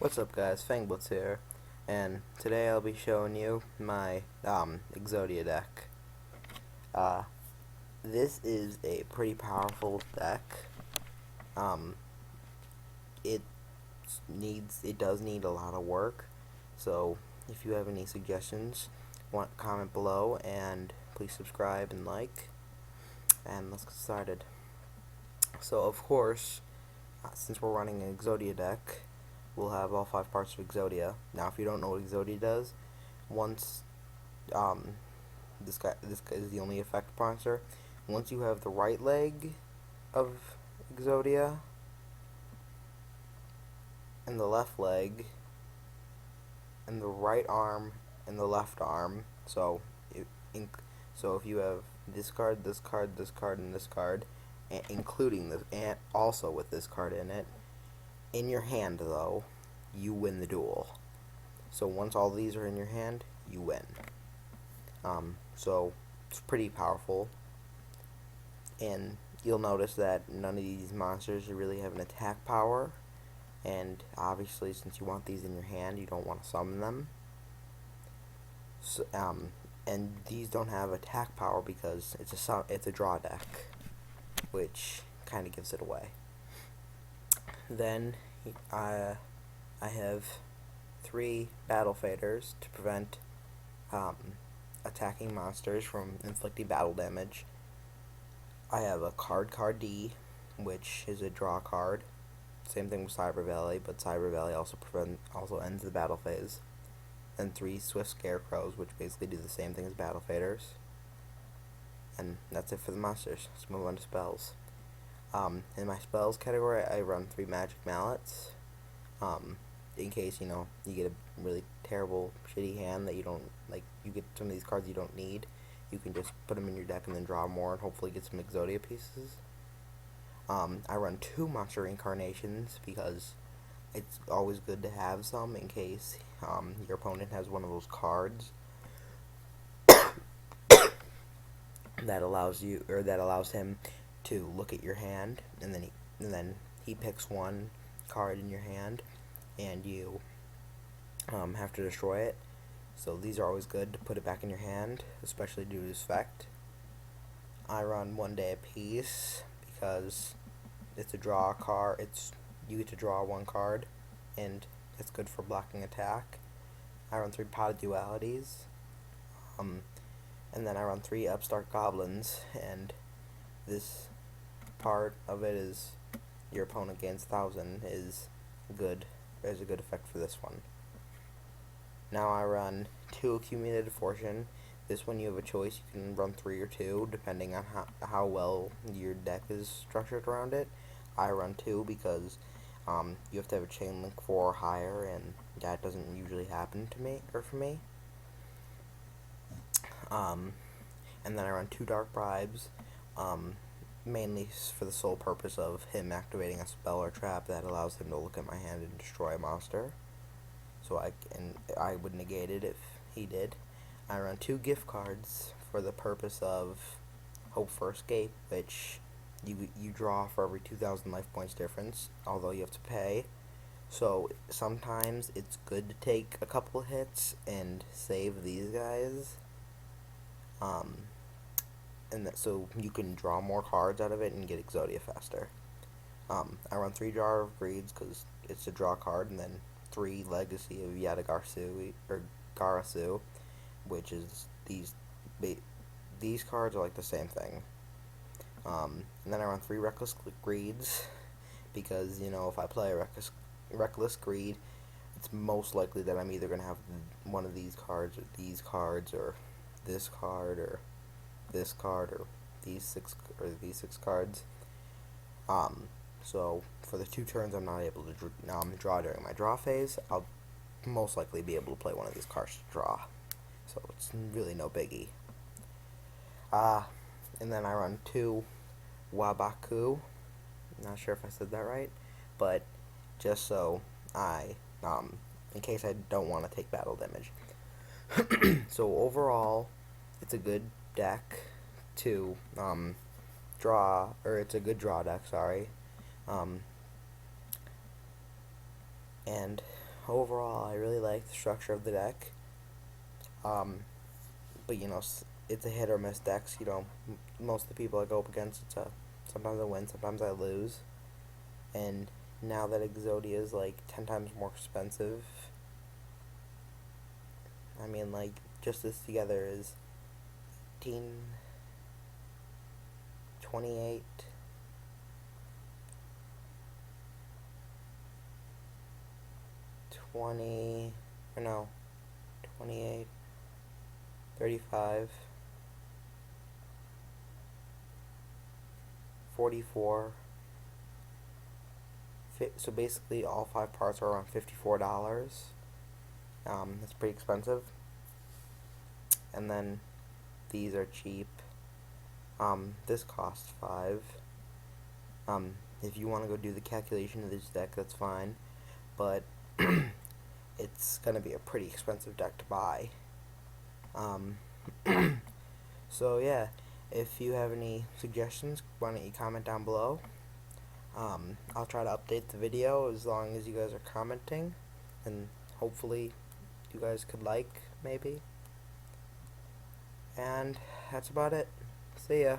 What's up guys, Fangblitz here, and today I'll be showing you my Exodia deck. Uh, this is a pretty powerful deck. Um, it does need a lot of work, so if you have any suggestions, comment below, and please subscribe and like, and let's get started. So of course, since we're running an Exodia deck, we'll have all 5 parts of Exodia. Now if you don't know what Exodia does, once this guy is the only effect monster. Once you have the right leg of Exodia and the left leg and the right arm and the left arm, so if you have this card, this card, this card, and this card, including this, and also with this card in your hand though, you win the duel. So once all these are in your hand, you win. So it's pretty powerful, and you'll notice that none of these monsters really have an attack power, and obviously since you want these in your hand, you don't want to summon them. So, and these don't have attack power because it's a draw deck, which kind of gives it away. Then I have 3 battle faders to prevent attacking monsters from inflicting battle damage. I have a card D, which is a draw card. Same thing with Cyber Valley, but Cyber Valley also ends the battle phase. And 3 Swift Scarecrows, which basically do the same thing as battle faders. And that's it for the monsters. Let's move on to spells. In my spells category, I run 3 Magic Mallets. In case, you get a really terrible, shitty hand that you don't, you get some of these cards you don't need, you can just put them in your deck and then draw more and hopefully get some Exodia pieces. I run 2 Monster Incarnations because it's always good to have some in case your opponent has one of those cards that allows him to look at your hand, and then he picks one card in your hand, and you have to destroy it. So these are always good to put it back in your hand, especially due to this effect. I run 1 day a piece because it's a draw card. You get to draw 1 card, and it's good for blocking attack. I run 3 Pot of Dualities, and then I run 3 Upstart Goblins, and this part of it is your opponent gains 1,000 is good. There's a good effect for this one. Now I run 2 Accumulated Fortune. This one you have a choice. You can run 3 or 2 depending on how well your deck is structured around it. I run 2 because you have to have a chain link 4 or higher, and that doesn't usually happen to me or for me. And then I run 2 Dark Bribes, mainly for the sole purpose of him activating a spell or trap that allows him to look at my hand and destroy a monster. So I would negate it if he did. I run 2 gift cards for the purpose of Hope for Escape, which you draw for every 2,000 life points difference, although you have to pay. So sometimes it's good to take a couple hits and save these guys, so you can draw more cards out of it and get Exodia faster. I run 3 Jar of Greeds because it's a draw card, and then 3 Legacy of Garasu, which is these cards are like the same thing. And then I run 3 Reckless Greeds because if I play a Reckless Greed, it's most likely that I'm either gonna have one of these cards or these cards or this card or this card or these 6 cards. So for the 2 turns I'm not able to draw during my draw phase, I'll most likely be able to play one of these cards to draw. So it's really no biggie. And then I run 2 Wabaku. Not sure if I said that right, but just so in case I don't want to take battle damage. So overall, it's a good deck to it's a good draw deck, sorry. And overall, I really like the structure of the deck. But it's a hit or miss deck. So, most of the people I go up against, sometimes I win, sometimes I lose. And now that Exodia is like 10 times more expensive, I mean, like, just this together is 18, 28, 20, or no, 28, 35, 44. So basically, all 5 parts are around $54. That's pretty expensive. And then these are cheap. This costs 5. If you want to go do the calculation of this deck, that's fine. But it's gonna be a pretty expensive deck to buy. Um, so yeah, if you have any suggestions, why don't you comment down below? I'll try to update the video as long as you guys are commenting, and hopefully you guys could like, maybe. And that's about it. See ya.